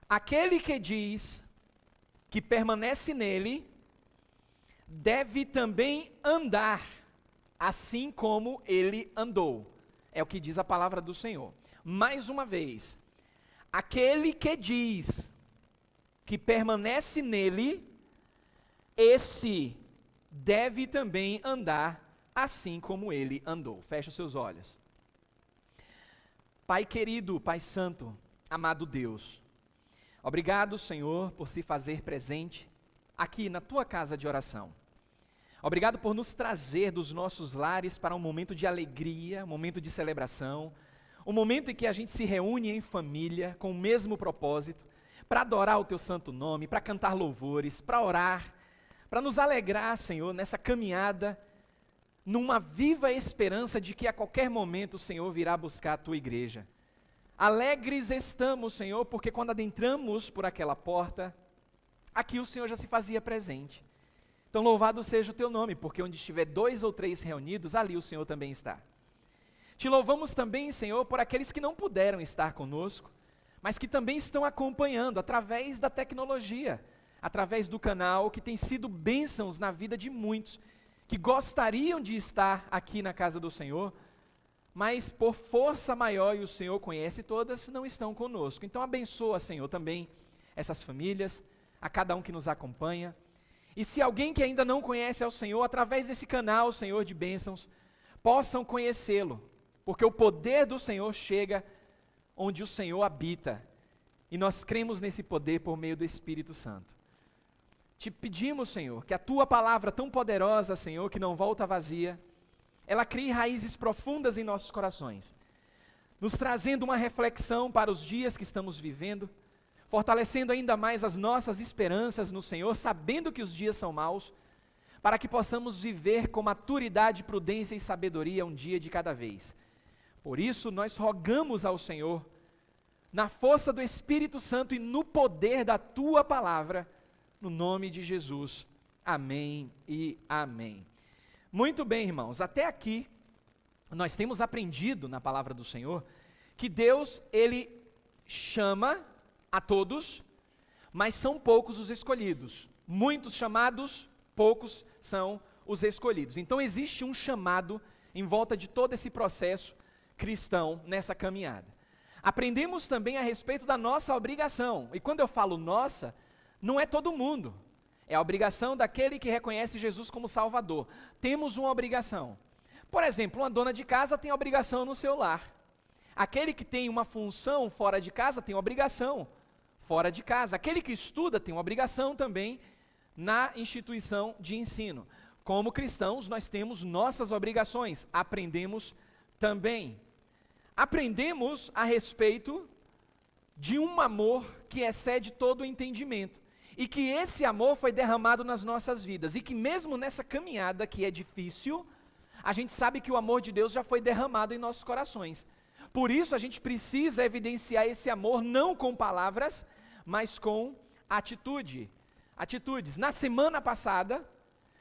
Aquele que diz que permanece nele, deve também andar, assim como ele andou. É o que diz a palavra do Senhor. Mais uma vez, aquele que diz que permanece nele, esse deve também andar assim como ele andou. Feche os seus olhos. Pai querido, Pai santo, amado Deus, obrigado, Senhor, por se fazer presente aqui na tua casa de oração. Obrigado por nos trazer dos nossos lares para um momento de alegria, um momento de celebração, um momento em que a gente se reúne em família com o mesmo propósito, para adorar o teu santo nome, para cantar louvores, para orar, para nos alegrar, Senhor, nessa caminhada, numa viva esperança de que a qualquer momento o Senhor virá buscar a tua igreja. Alegres estamos, Senhor, porque quando adentramos por aquela porta, aqui o Senhor já se fazia presente. Então louvado seja o teu nome, porque onde estiver 2 ou 3 reunidos, ali o Senhor também está. Te louvamos também, Senhor, por aqueles que não puderam estar conosco, mas que também estão acompanhando através da tecnologia, através do canal, que tem sido bênçãos na vida de muitos, que gostariam de estar aqui na casa do Senhor, mas por força maior, e o Senhor conhece todas, não estão conosco. Então abençoa, Senhor, também essas famílias, a cada um que nos acompanha. E se alguém que ainda não conhece ao Senhor, através desse canal, Senhor, de bênçãos, possam conhecê-lo, porque o poder do Senhor chega onde o Senhor habita, e nós cremos nesse poder por meio do Espírito Santo. Te pedimos, Senhor, que a tua palavra tão poderosa, Senhor, que não volta vazia, ela crie raízes profundas em nossos corações, nos trazendo uma reflexão para os dias que estamos vivendo, fortalecendo ainda mais as nossas esperanças no Senhor, sabendo que os dias são maus, para que possamos viver com maturidade, prudência e sabedoria um dia de cada vez. Por isso, nós rogamos ao Senhor, na força do Espírito Santo e no poder da tua palavra, no nome de Jesus. Amém e amém. Muito bem, irmãos, até aqui nós temos aprendido na palavra do Senhor que Deus, Ele chama a todos, mas são poucos os escolhidos. Muitos chamados, poucos são os escolhidos. Então existe um chamado em volta de todo esse processo cristão nessa caminhada. Aprendemos também a respeito da nossa obrigação, e quando eu falo nossa, não é todo mundo, é a obrigação daquele que reconhece Jesus como Salvador. Temos uma obrigação. Por exemplo, uma dona de casa tem obrigação no seu lar. Aquele que tem uma função fora de casa tem obrigação fora de casa. Aquele que estuda tem uma obrigação também na instituição de ensino. Como cristãos, nós temos nossas obrigações, aprendemos também. Aprendemos a respeito de um amor que excede todo o entendimento. E que esse amor foi derramado nas nossas vidas. E que mesmo nessa caminhada que é difícil, a gente sabe que o amor de Deus já foi derramado em nossos corações. Por isso a gente precisa evidenciar esse amor não com palavras, mas com atitudes. Na semana passada,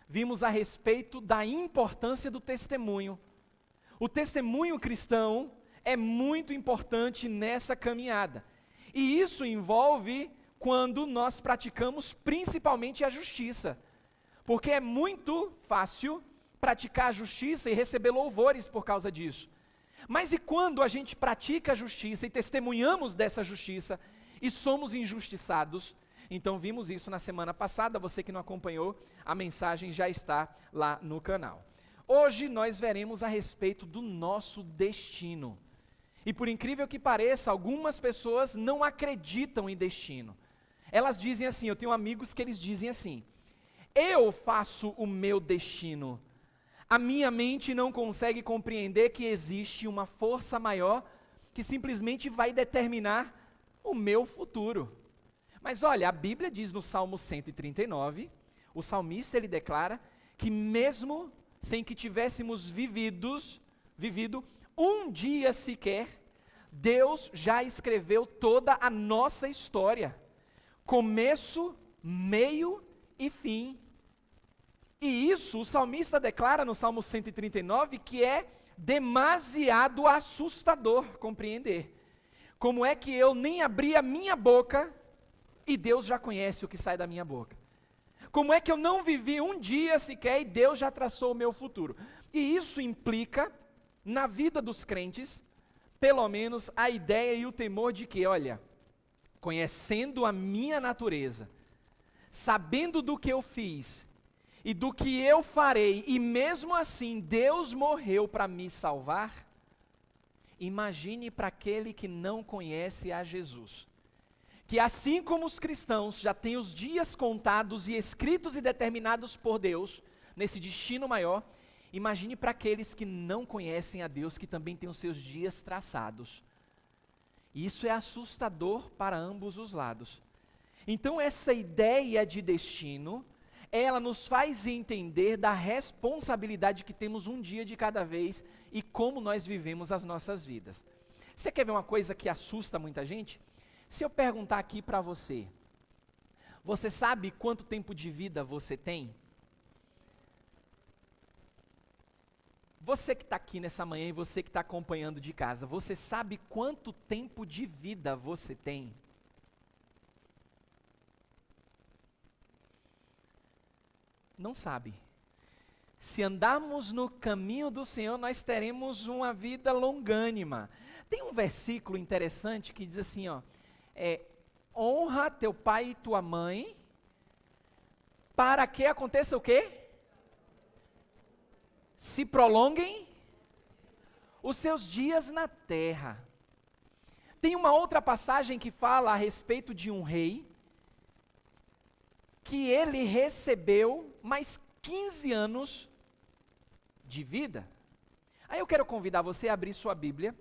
vimos a respeito da importância do testemunho. O testemunho cristão é muito importante nessa caminhada. E isso envolve quando nós praticamos principalmente a justiça. Porque é muito fácil praticar a justiça e receber louvores por causa disso. Mas e quando a gente pratica a justiça e testemunhamos dessa justiça e somos injustiçados? Então vimos isso na semana passada, você que não acompanhou, a mensagem já está lá no canal. Hoje nós veremos a respeito do nosso destino. E por incrível que pareça, algumas pessoas não acreditam em destino. Elas dizem assim, eu tenho amigos que eles dizem assim: eu faço o meu destino. A minha mente não consegue compreender que existe uma força maior que simplesmente vai determinar o meu futuro. Mas olha, a Bíblia diz no Salmo 139, o salmista ele declara que mesmo sem que tivéssemos vivido um dia sequer, Deus já escreveu toda a nossa história. Começo, meio e fim. E isso o salmista declara no Salmo 139 que é demasiado assustador compreender. Como é que eu nem abri a minha boca e Deus já conhece o que sai da minha boca? Como é que eu não vivi um dia sequer e Deus já traçou o meu futuro? E isso implica, na vida dos crentes, pelo menos a ideia e o temor de que, olha, conhecendo a minha natureza, sabendo do que eu fiz e do que eu farei, e mesmo assim Deus morreu para me salvar, imagine para aquele que não conhece a Jesus, que assim como os cristãos já têm os dias contados e escritos e determinados por Deus, nesse destino maior, imagine para aqueles que não conhecem a Deus, que também têm os seus dias traçados. Isso é assustador para ambos os lados. Então essa ideia de destino, ela nos faz entender da responsabilidade que temos um dia de cada vez e como nós vivemos as nossas vidas. Você quer ver uma coisa que assusta muita gente? Se eu perguntar aqui para você, você sabe quanto tempo de vida você tem? Você que está aqui nessa manhã e você que está acompanhando de casa, você sabe quanto tempo de vida você tem? Não sabe. Se andarmos no caminho do Senhor, nós teremos uma vida longânima. Tem um versículo interessante que diz assim, ó, honra teu pai e tua mãe, para que aconteça o quê? Se prolonguem os seus dias na terra. Tem uma outra passagem que fala a respeito de um rei, que ele recebeu mais 15 anos de vida. Aí eu quero convidar você a abrir sua Bíblia,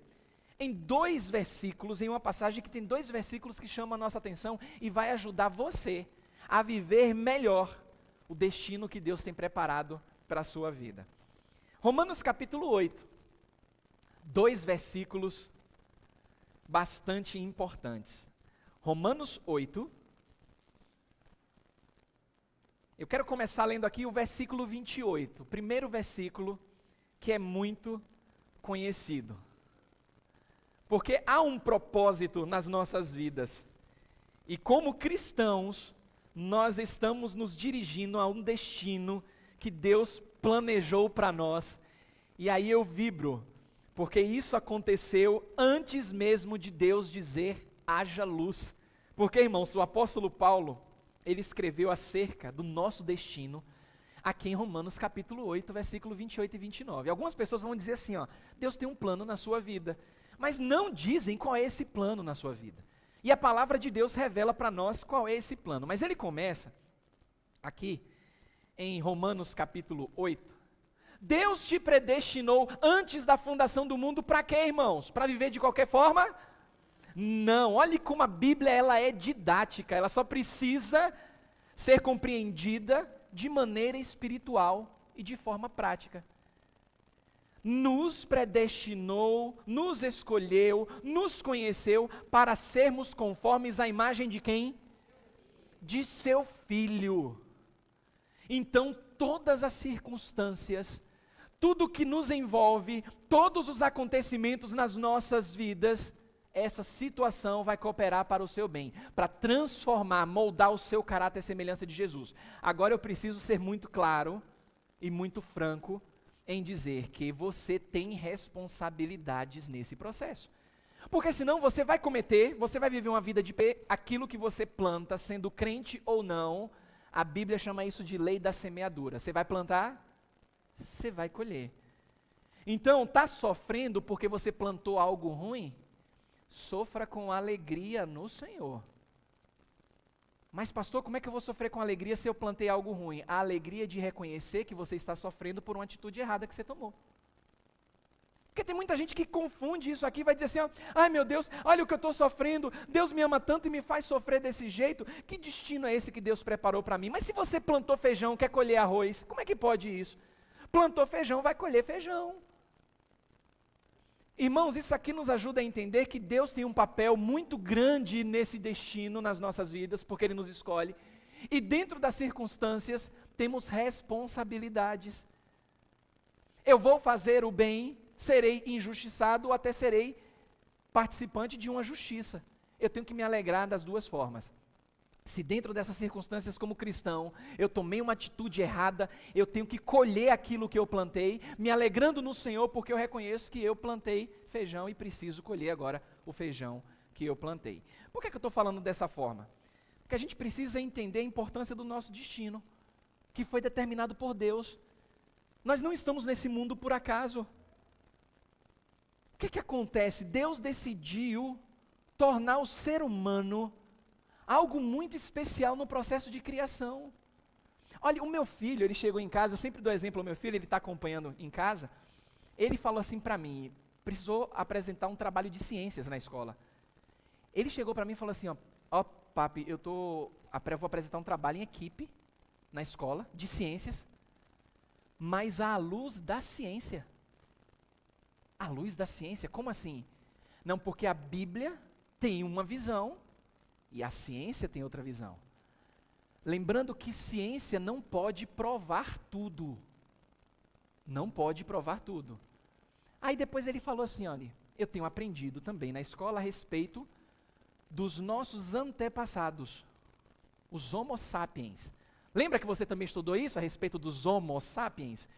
em 2 versículos, em uma passagem que tem 2 versículos que chamam a nossa atenção e vai ajudar você a viver melhor o destino que Deus tem preparado para a sua vida. Romanos capítulo 8, 2 versículos bastante importantes. Romanos 8, eu quero começar lendo aqui o versículo 28, o primeiro versículo que é muito conhecido. Porque há um propósito nas nossas vidas, e como cristãos, nós estamos nos dirigindo a um destino que Deus planejou para nós, e aí eu vibro, porque isso aconteceu antes mesmo de Deus dizer, haja luz. Porque, irmãos, o apóstolo Paulo, ele escreveu acerca do nosso destino, aqui em Romanos capítulo 8, versículo 28 e 29. Algumas pessoas vão dizer assim, ó, Deus tem um plano na sua vida, mas não dizem qual é esse plano na sua vida. E a palavra de Deus revela para nós qual é esse plano. Mas ele começa, aqui, em Romanos capítulo 8, Deus te predestinou antes da fundação do mundo para quê, irmãos? Para viver de qualquer forma? Não, olhe como a Bíblia ela é didática, ela só precisa ser compreendida de maneira espiritual e de forma prática. Nos predestinou, nos escolheu, nos conheceu para sermos conformes à imagem de quem? De seu Filho. Então, todas as circunstâncias, tudo que nos envolve, todos os acontecimentos nas nossas vidas, essa situação vai cooperar para o seu bem, para transformar, moldar o seu caráter à semelhança de Jesus. Agora eu preciso ser muito claro e muito franco em dizer que você tem responsabilidades nesse processo. Porque senão você vai viver uma vida de aquilo que você planta, sendo crente ou não. A Bíblia chama isso de lei da semeadura. Você vai plantar, você vai colher. Então, está sofrendo porque você plantou algo ruim? Sofra com alegria no Senhor. Mas pastor, como é que eu vou sofrer com alegria se eu plantei algo ruim? A alegria de reconhecer que você está sofrendo por uma atitude errada que você tomou. Porque tem muita gente que confunde isso aqui, vai dizer assim, ó, ai meu Deus, olha o que eu estou sofrendo, Deus me ama tanto e me faz sofrer desse jeito, que destino é esse que Deus preparou para mim? Mas se você plantou feijão, quer colher arroz, como é que pode isso? Plantou feijão, vai colher feijão. Irmãos, isso aqui nos ajuda a entender que Deus tem um papel muito grande nesse destino nas nossas vidas, porque Ele nos escolhe, e dentro das circunstâncias, temos responsabilidades. Eu vou fazer o bem, serei injustiçado ou até serei participante de uma justiça. Eu tenho que me alegrar das duas formas. Se dentro dessas circunstâncias como cristão, eu tomei uma atitude errada, eu tenho que colher aquilo que eu plantei, me alegrando no Senhor, porque eu reconheço que eu plantei feijão e preciso colher agora o feijão que eu plantei. Por que eu estou falando dessa forma? Porque a gente precisa entender a importância do nosso destino, que foi determinado por Deus. Nós não estamos nesse mundo por acaso. O que acontece? Deus decidiu tornar o ser humano algo muito especial no processo de criação. Olha, o meu filho, ele chegou em casa, eu sempre dou exemplo ao meu filho, ele está acompanhando em casa, ele falou assim para mim, precisou apresentar um trabalho de ciências na escola. Ele chegou para mim e falou assim, ó papi, eu vou apresentar um trabalho em equipe na escola, de ciências, mas à luz da ciência. À luz da ciência? Como assim? Não, porque a Bíblia tem uma visão, e a ciência tem outra visão. Lembrando que ciência não pode provar tudo. Não pode provar tudo. Aí depois ele falou assim, olha, eu tenho aprendido também na escola a respeito dos nossos antepassados, os Homo sapiens. Lembra que você também estudou isso a respeito dos Homo sapiens?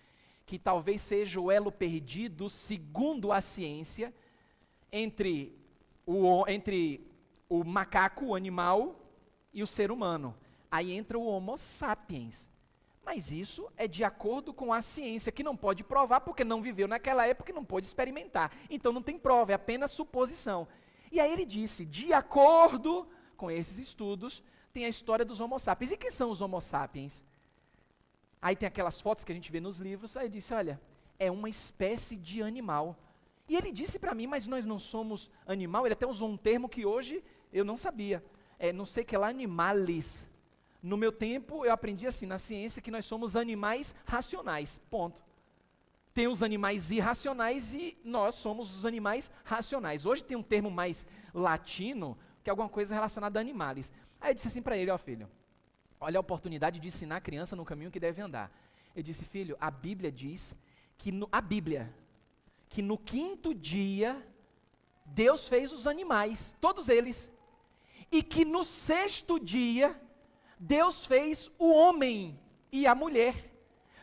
Que talvez seja o elo perdido, segundo a ciência, entre o macaco, o animal, e o ser humano. Aí entra o Homo sapiens. Mas isso é de acordo com a ciência, que não pode provar, porque não viveu naquela época e não pôde experimentar. Então não tem prova, é apenas suposição. E aí ele disse, de acordo com esses estudos, tem a história dos Homo sapiens. E quem são os Homo sapiens? Aí tem aquelas fotos que a gente vê nos livros, aí ele disse, olha, é uma espécie de animal. E ele disse para mim, mas nós não somos animal, ele até usou um termo que hoje eu não sabia, não sei que lá, animalis. No meu tempo eu aprendi assim, na ciência, que nós somos animais racionais, ponto. Tem os animais irracionais e nós somos os animais racionais. Hoje tem um termo mais latino, que é alguma coisa relacionada a animalis. Aí eu disse assim para ele, ó filho, olha a oportunidade de ensinar a criança no caminho que deve andar. Eu disse, filho, a Bíblia diz que no 5º dia, Deus fez os animais, todos eles, e que no 6º dia, Deus fez o homem e a mulher,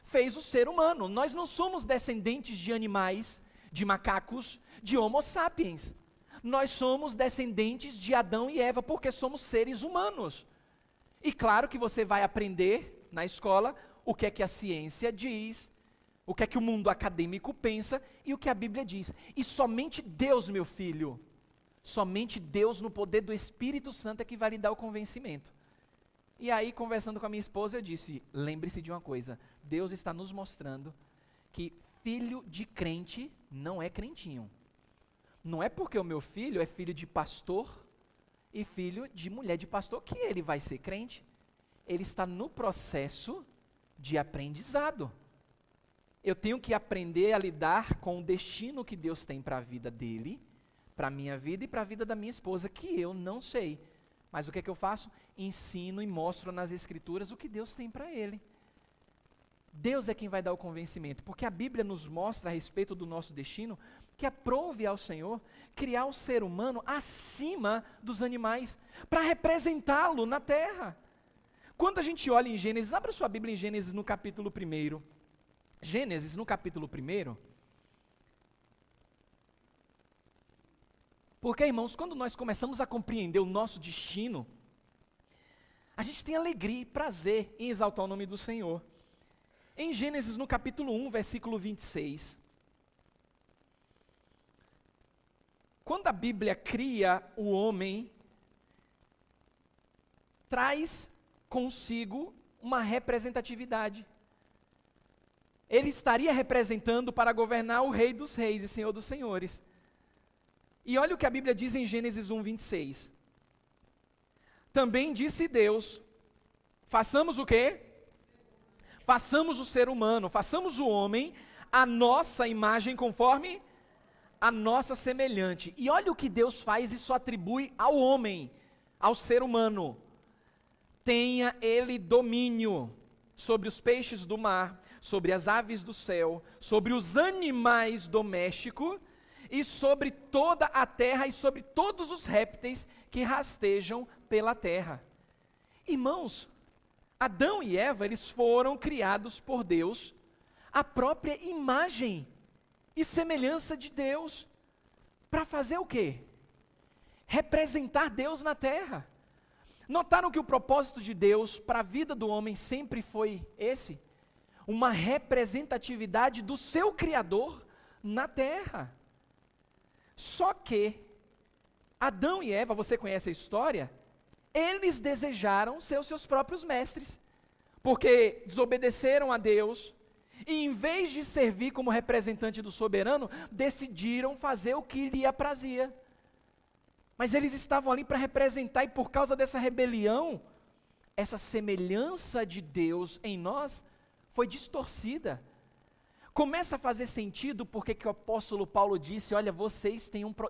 fez o ser humano. Nós não somos descendentes de animais, de macacos, de Homo sapiens. Nós somos descendentes de Adão e Eva, porque somos seres humanos. E claro que você vai aprender na escola o que é que a ciência diz, o que é que o mundo acadêmico pensa e o que a Bíblia diz. E somente Deus, meu filho, somente Deus no poder do Espírito Santo é que vai lhe dar o convencimento. E aí, conversando com a minha esposa, eu disse, lembre-se de uma coisa, Deus está nos mostrando que filho de crente não é crentinho. Não é porque o meu filho é filho de pastor e filho de mulher de pastor que ele vai ser crente. Ele está no processo de aprendizado. Eu tenho que aprender a lidar com o destino que Deus tem para a vida dele, para a minha vida e para a vida da minha esposa, que eu não sei. Mas o que é que eu faço? Ensino e mostro nas Escrituras o que Deus tem para ele. Deus é quem vai dar o convencimento, porque a Bíblia nos mostra a respeito do nosso destino, que aprove ao Senhor criar o ser humano acima dos animais, para representá-lo na terra. Quando a gente olha em Gênesis, abra sua Bíblia em Gênesis no capítulo 1. Gênesis no capítulo 1. Porque, irmãos, quando nós começamos a compreender o nosso destino, a gente tem alegria e prazer em exaltar o nome do Senhor. Em Gênesis no capítulo 1, versículo 26, quando a Bíblia cria o homem, traz consigo uma representatividade. Ele estaria representando para governar o Rei dos Reis e Senhor dos Senhores. E olha o que a Bíblia diz em Gênesis 1, 26. Também disse Deus, façamos o quê? Façamos o ser humano, façamos o homem, a nossa imagem conforme a nossa semelhante. E olha o que Deus faz, isso atribui ao homem, ao ser humano. Tenha ele domínio sobre os peixes do mar, sobre as aves do céu, sobre os animais domésticos, e sobre toda a terra e sobre todos os répteis que rastejam pela terra. Irmãos, Adão e Eva, eles foram criados por Deus, a própria imagem e semelhança de Deus, para fazer o quê? Representar Deus na terra. Notaram que o propósito de Deus para a vida do homem sempre foi esse? Uma representatividade do seu Criador na terra. Só que Adão e Eva, você conhece a história? Eles desejaram ser os seus próprios mestres, porque desobedeceram a Deus, e em vez de servir como representante do soberano, decidiram fazer o que lhe aprazia. Mas eles estavam ali para representar, e por causa dessa rebelião, essa semelhança de Deus em nós foi distorcida. Começa a fazer sentido porque que o apóstolo Paulo disse, olha,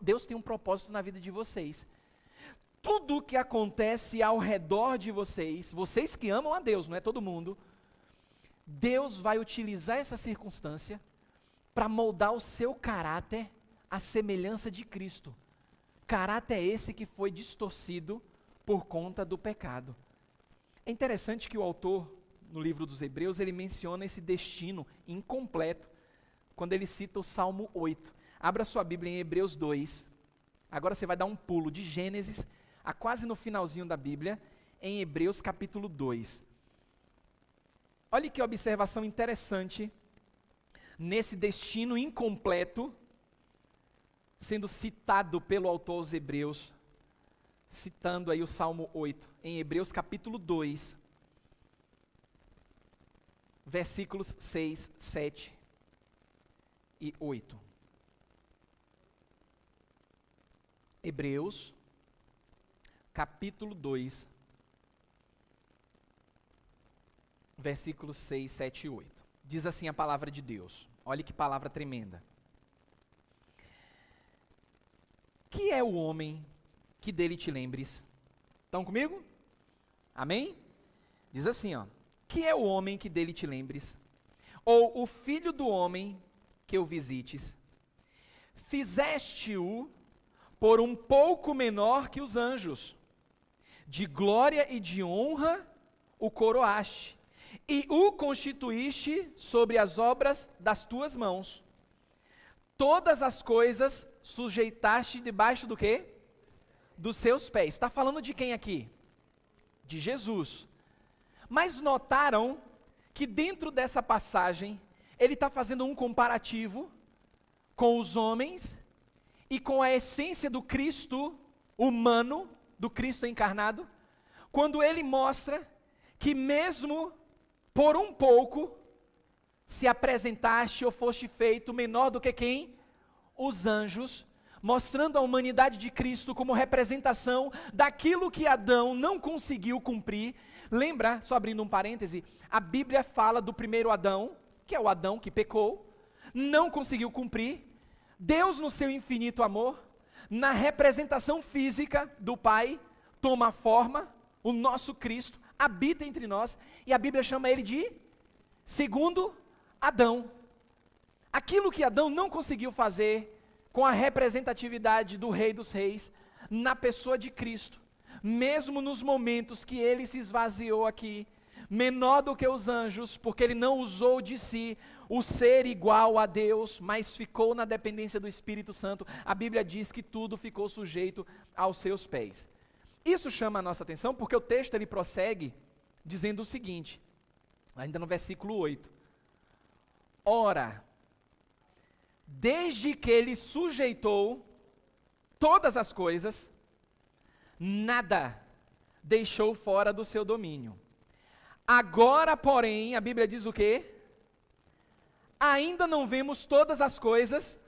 Deus tem um propósito na vida de vocês. Tudo o que acontece ao redor de vocês, vocês que amam a Deus, não é todo mundo, Deus vai utilizar essa circunstância para moldar o seu caráter à semelhança de Cristo. Caráter esse que foi distorcido por conta do pecado. É interessante que o autor, no livro dos Hebreus, ele menciona esse destino incompleto, quando ele cita o Salmo 8. Abra sua Bíblia em Hebreus 2. Agora você vai dar um pulo de Gênesis a quase no finalzinho da Bíblia, em Hebreus capítulo 2. Olha que observação interessante nesse destino incompleto, sendo citado pelo autor aos Hebreus, citando aí o Salmo 8, em Hebreus capítulo 2, versículos 6, 7 e 8. Hebreus capítulo 2, versículos 6, 7 e 8. Diz assim a palavra de Deus. Olha que palavra tremenda. Que é o homem que dele te lembres? Estão comigo? Amém? Diz assim, ó. Que é o homem que dele te lembres? Ou o filho do homem que o visites? Fizeste-o por um pouco menor que os anjos. De glória e de honra o coroaste, e o constituíste sobre as obras das tuas mãos. Todas as coisas sujeitaste debaixo do quê? Dos seus pés. Está falando de quem aqui? De Jesus. Mas notaram que dentro dessa passagem, ele está fazendo um comparativo com os homens e com a essência do Cristo humano, do Cristo encarnado, quando ele mostra que mesmo por um pouco, se apresentaste ou foste feito menor do que quem? Os anjos, mostrando a humanidade de Cristo como representação daquilo que Adão não conseguiu cumprir. Lembra, só abrindo um parêntese, a Bíblia fala do primeiro Adão, que é o Adão que pecou, não conseguiu cumprir. Deus, no seu infinito amor, na representação física do Pai, toma forma, o nosso Cristo habita entre nós, e a Bíblia chama ele de segundo Adão. Aquilo que Adão não conseguiu fazer com a representatividade do Rei dos Reis, na pessoa de Cristo, mesmo nos momentos que ele se esvaziou aqui, menor do que os anjos, porque ele não usou de si o ser igual a Deus, mas ficou na dependência do Espírito Santo. A Bíblia diz que tudo ficou sujeito aos seus pés. Isso chama a nossa atenção porque o texto ele prossegue dizendo o seguinte, ainda no versículo 8. Ora, desde que ele sujeitou todas as coisas, nada deixou fora do seu domínio. Agora, porém, a Bíblia diz o quê? Ainda não vemos todas as coisas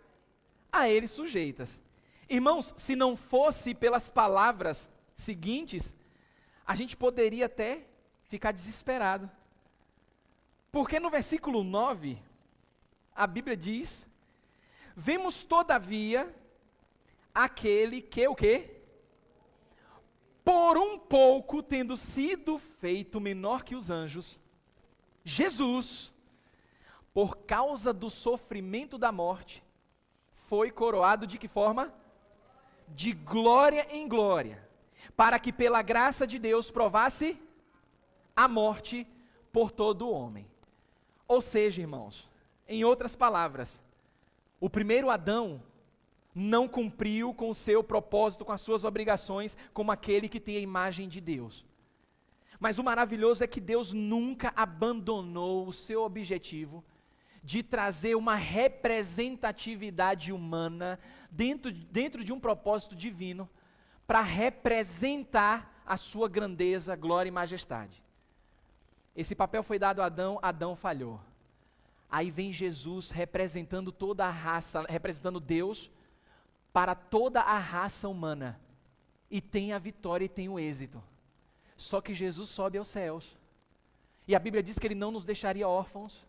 a ele sujeitas. Irmãos, se não fosse pelas palavras seguintes, a gente poderia até ficar desesperado. Porque no versículo 9, a Bíblia diz, vemos todavia aquele que o quê? Por um pouco tendo sido feito menor que os anjos, Jesus, por causa do sofrimento da morte, foi coroado de que forma? De glória em glória, para que pela graça de Deus provasse a morte por todo o homem. Ou seja, irmãos, em outras palavras, o primeiro Adão não cumpriu com o seu propósito, com as suas obrigações, como aquele que tem a imagem de Deus. Mas o maravilhoso é que Deus nunca abandonou o seu objetivo de trazer uma representatividade humana dentro de um propósito divino para representar a sua grandeza, glória e majestade. Esse papel foi dado a Adão, Adão falhou. Aí vem Jesus representando toda a raça, representando Deus para toda a raça humana. E tem a vitória e tem o êxito. Só que Jesus sobe aos céus. E a Bíblia diz que Ele não nos deixaria órfãos,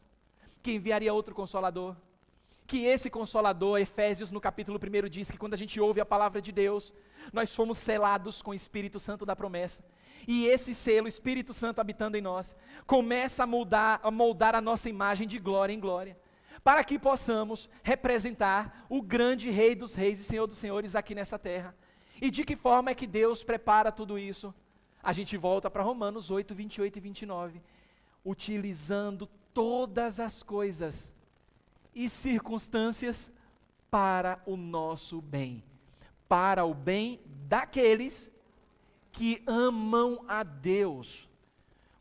que enviaria outro Consolador. Que esse Consolador, Efésios no capítulo 1 diz que quando a gente ouve a palavra de Deus, nós fomos selados com o Espírito Santo da promessa. E esse selo, o Espírito Santo habitando em nós, começa a moldar a nossa imagem de glória em glória, para que possamos representar o grande Rei dos Reis e Senhor dos Senhores aqui nessa terra. E de que forma é que Deus prepara tudo isso? A gente volta para Romanos 8, 28 e 29, utilizando todas as coisas e circunstâncias para o nosso bem, para o bem daqueles que amam a Deus.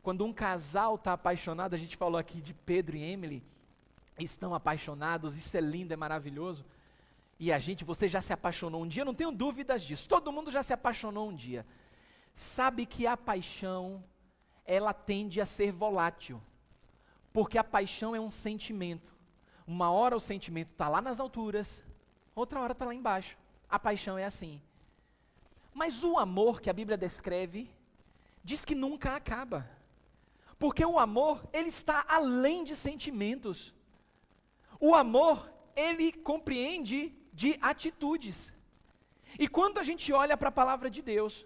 Quando um casal está apaixonado, a gente falou aqui de Pedro e Emily, estão apaixonados, isso é lindo, é maravilhoso, e você já se apaixonou um dia, eu não tenho dúvidas disso, todo mundo já se apaixonou um dia. Sabe que a paixão, ela tende a ser volátil, porque a paixão é um sentimento. Uma hora o sentimento está lá nas alturas, outra hora está lá embaixo. A paixão é assim. Mas o amor que a Bíblia descreve, diz que nunca acaba. Porque o amor, ele está além de sentimentos. O amor, ele compreende de atitudes. E quando a gente olha para a palavra de Deus,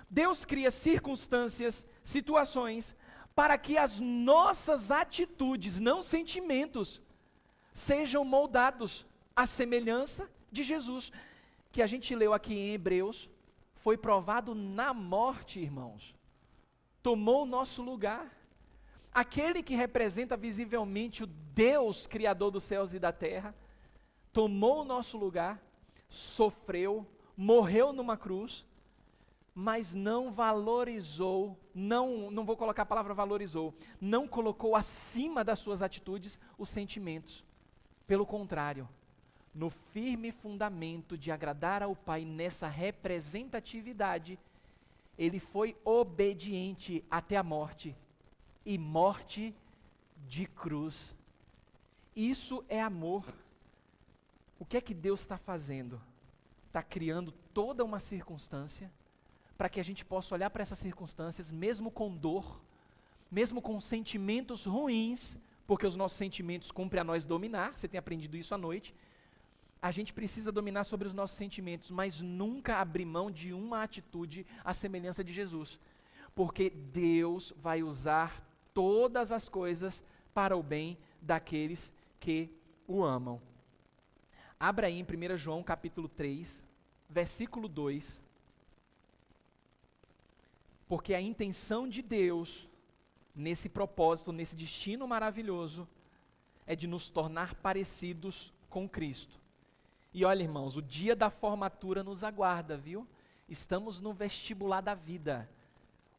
Deus cria circunstâncias, situações, para que as nossas atitudes, não sentimentos, sejam moldados à semelhança de Jesus, que a gente leu aqui em Hebreus, foi provado na morte, irmãos. Tomou o nosso lugar. Aquele que representa visivelmente o Deus Criador dos céus e da terra, tomou o nosso lugar, sofreu, morreu numa cruz, mas não valorizou, não vou colocar a palavra valorizou, não colocou acima das suas atitudes os sentimentos. Pelo contrário, no firme fundamento de agradar ao Pai nessa representatividade, ele foi obediente até a morte, e morte de cruz. Isso é amor. O que é que Deus está fazendo? Está criando toda uma circunstância, para que a gente possa olhar para essas circunstâncias, mesmo com dor, mesmo com sentimentos ruins, porque os nossos sentimentos cumprem a nós dominar, você tem aprendido isso à noite, a gente precisa dominar sobre os nossos sentimentos, mas nunca abrir mão de uma atitude à semelhança de Jesus, porque Deus vai usar todas as coisas para o bem daqueles que o amam. Abra aí em 1 João capítulo 3, versículo 2, porque a intenção de Deus, nesse propósito, nesse destino maravilhoso, é de nos tornar parecidos com Cristo. E olha, irmãos, o dia da formatura nos aguarda, viu? Estamos no vestibular da vida.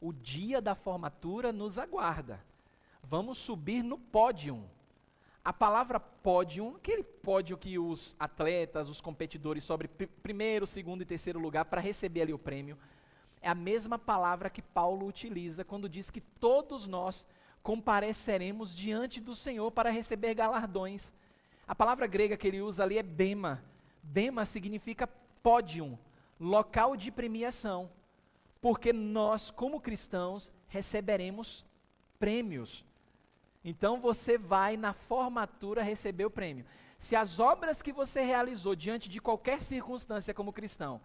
O dia da formatura nos aguarda. Vamos subir no pódio. A palavra pódio, aquele pódio que os atletas, os competidores sobem primeiro, segundo e terceiro lugar para receber ali o prêmio, é a mesma palavra que Paulo utiliza quando diz que todos nós compareceremos diante do Senhor para receber galardões. A palavra grega que ele usa ali é bema. Bema significa pódium, local de premiação, porque nós, como cristãos, receberemos prêmios. Então você vai na formatura receber o prêmio. Se as obras que você realizou diante de qualquer circunstância como cristão,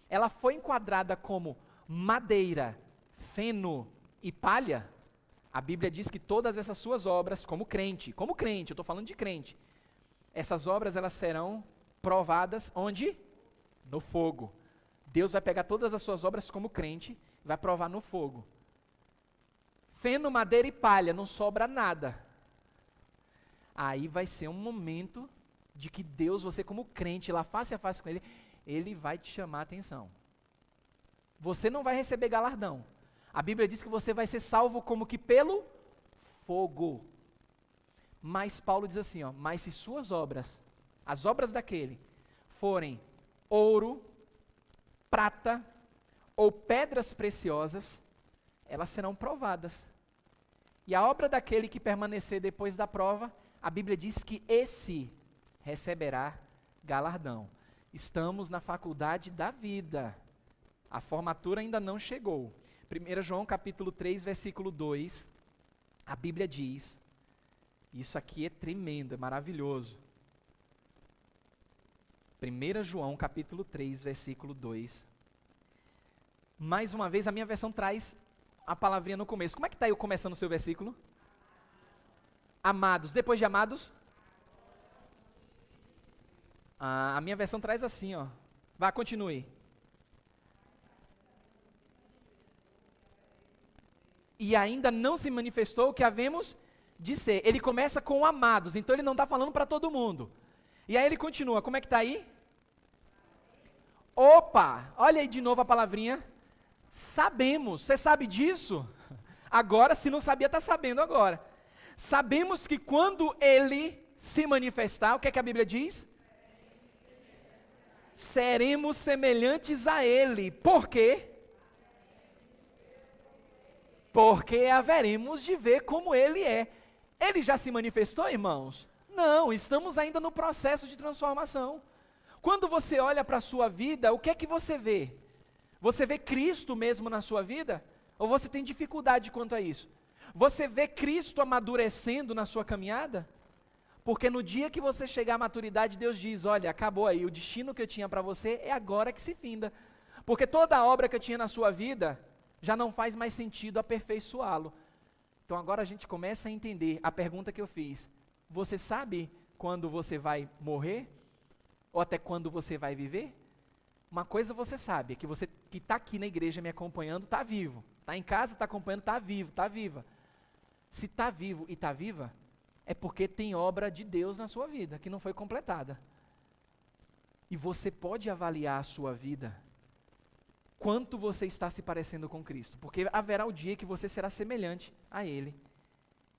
ela foi enquadrada como madeira, feno e palha, a Bíblia diz que todas essas suas obras, como crente, eu estou falando de crente, essas obras elas serão provadas onde? No fogo. Deus vai pegar todas as suas obras como crente e vai provar no fogo. feno, madeira e palha, não sobra nada. Aí vai ser um momento de que Deus, você como crente, lá face a face com Ele, Ele vai te chamar a atenção. Você não vai receber galardão. A Bíblia diz que você vai ser salvo como que pelo fogo. Mas Paulo diz assim, mas se suas obras, as obras daquele, forem ouro, prata ou pedras preciosas, elas serão provadas. E a obra daquele que permanecer depois da prova, a Bíblia diz que esse receberá galardão. Estamos na faculdade da vida. A formatura ainda não chegou. 1 João capítulo 3, versículo 2, a Bíblia diz, isso aqui é tremendo, é maravilhoso. 1 João capítulo 3, versículo 2. Mais uma vez, a minha versão traz a palavrinha no começo. Como é que está aí começando o seu versículo? Amados. Depois de amados? A minha versão traz assim, Vá, continue. E ainda não se manifestou o que havemos de ser. Ele começa com amados, então ele não está falando para todo mundo. E aí ele continua, como é que está aí? Opa, olha aí de novo a palavrinha. Sabemos, você sabe disso? Agora, se não sabia, está sabendo agora. Sabemos que quando ele se manifestar, o que é que a Bíblia diz? Seremos semelhantes a ele. Por quê? Porque haveremos de ver como ele é. Ele já se manifestou, irmãos? Não, estamos ainda no processo de transformação. Quando você olha para a sua vida, o que é que você vê? Você vê Cristo mesmo na sua vida? Ou você tem dificuldade quanto a isso? Você vê Cristo amadurecendo na sua caminhada? Porque no dia que você chegar à maturidade, Deus diz, olha, acabou aí, o destino que eu tinha para você é agora que se finda. Porque toda a obra que eu tinha na sua vida, já não faz mais sentido aperfeiçoá-lo. Então agora a gente começa a entender a pergunta que eu fiz. Você sabe quando você vai morrer? Ou até quando você vai viver? Uma coisa você sabe, é que você que está aqui na igreja me acompanhando, está vivo. Está em casa, está acompanhando, está vivo, está viva. Se está vivo e está viva, é porque tem obra de Deus na sua vida, que não foi completada. E você pode avaliar a sua vida, quanto você está se parecendo com Cristo, porque haverá o dia que você será semelhante a Ele.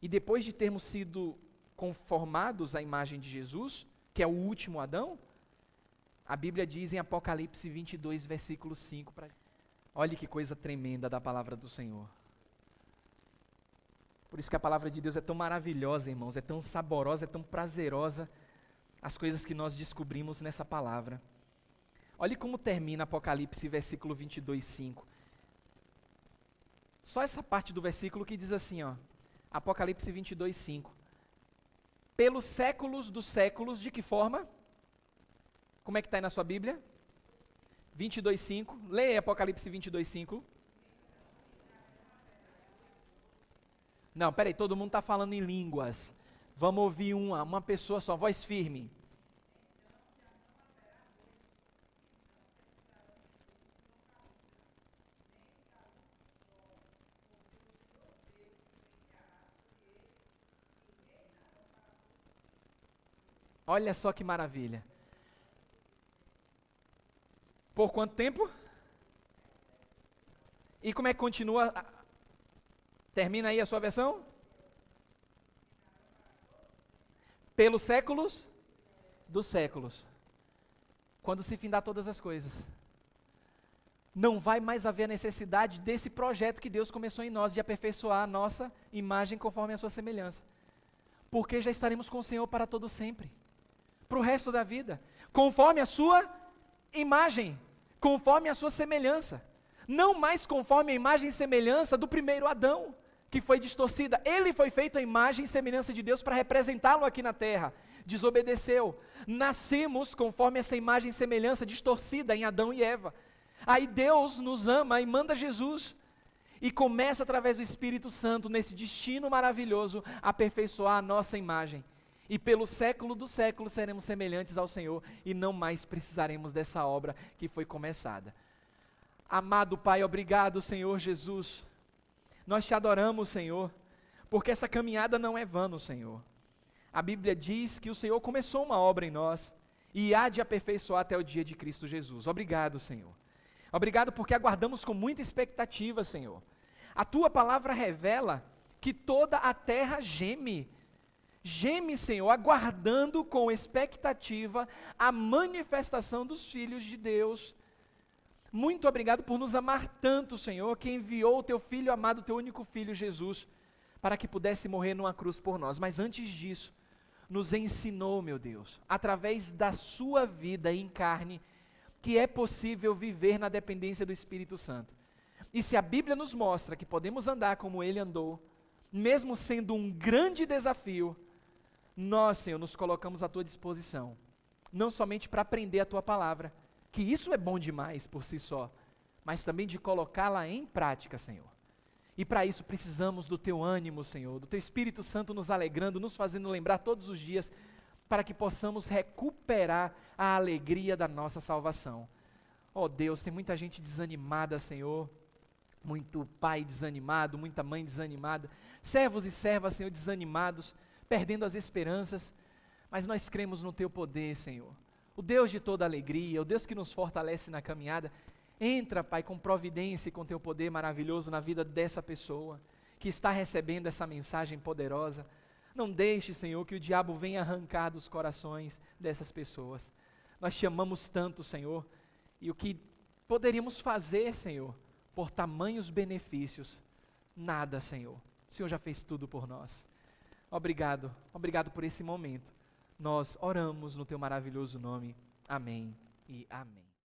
E depois de termos sido conformados à imagem de Jesus, que é o último Adão, a Bíblia diz em Apocalipse 22, versículo 5, olha que coisa tremenda da palavra do Senhor. Por isso que a palavra de Deus é tão maravilhosa, irmãos, é tão saborosa, é tão prazerosa, as coisas que nós descobrimos nessa palavra. Olhe como termina Apocalipse, versículo 22, 5. Só essa parte do versículo que diz assim, Apocalipse 22, 5. Pelos séculos dos séculos, de que forma? Como é que está aí na sua Bíblia? 22, 5. Leia aí Apocalipse 22, 5. Não, peraí, todo mundo está falando em línguas. Vamos ouvir uma pessoa só, voz firme. Olha só que maravilha. Por quanto tempo? E como é que continua? Termina aí a sua versão? Pelos séculos dos séculos. Quando se findar todas as coisas. Não vai mais haver a necessidade desse projeto que Deus começou em nós, de aperfeiçoar a nossa imagem conforme a sua semelhança. Porque já estaremos com o Senhor para todo sempre. Para o resto da vida. Conforme a sua imagem. Conforme a sua semelhança. Não mais conforme a imagem e semelhança do primeiro Adão, que foi distorcida. Ele foi feito a imagem e semelhança de Deus para representá-lo aqui na terra. Desobedeceu. Nascemos conforme essa imagem e semelhança distorcida em Adão e Eva. Aí Deus nos ama e manda Jesus. E começa através do Espírito Santo, nesse destino maravilhoso, a aperfeiçoar a nossa imagem. E pelo século dos séculos seremos semelhantes ao Senhor e não mais precisaremos dessa obra que foi começada. Amado Pai, obrigado, Senhor Jesus. Nós te adoramos, Senhor, porque essa caminhada não é vã, Senhor. A Bíblia diz que o Senhor começou uma obra em nós e há de aperfeiçoar até o dia de Cristo Jesus. Obrigado, Senhor. Obrigado porque aguardamos com muita expectativa, Senhor. A tua palavra revela que toda a terra geme. Geme, Senhor, aguardando com expectativa a manifestação dos filhos de Deus. Muito obrigado por nos amar tanto, Senhor, que enviou o teu Filho amado, o teu único Filho, Jesus, para que pudesse morrer numa cruz por nós. Mas antes disso, nos ensinou, meu Deus, através da sua vida em carne, que é possível viver na dependência do Espírito Santo. E se a Bíblia nos mostra que podemos andar como Ele andou, mesmo sendo um grande desafio, nós, Senhor, nos colocamos à Tua disposição, não somente para aprender a Tua palavra, que isso é bom demais por si só, mas também de colocá-la em prática, Senhor. E para isso precisamos do Teu ânimo, Senhor, do Teu Espírito Santo nos alegrando, nos fazendo lembrar todos os dias, para que possamos recuperar a alegria da nossa salvação. Oh Deus, tem muita gente desanimada, Senhor, muito pai desanimado, muita mãe desanimada, servos e servas, Senhor, desanimados, perdendo as esperanças, mas nós cremos no Teu poder, Senhor, o Deus de toda alegria, o Deus que nos fortalece na caminhada. Entra, Pai, com providência e com Teu poder maravilhoso na vida dessa pessoa, que está recebendo essa mensagem poderosa. Não deixe, Senhor, que o diabo venha arrancar dos corações dessas pessoas. Nós te amamos tanto, Senhor, e o que poderíamos fazer, Senhor, por tamanhos benefícios? Nada, Senhor. O Senhor já fez tudo por nós. Obrigado, obrigado por esse momento. Nós oramos no Teu maravilhoso nome. Amém e amém.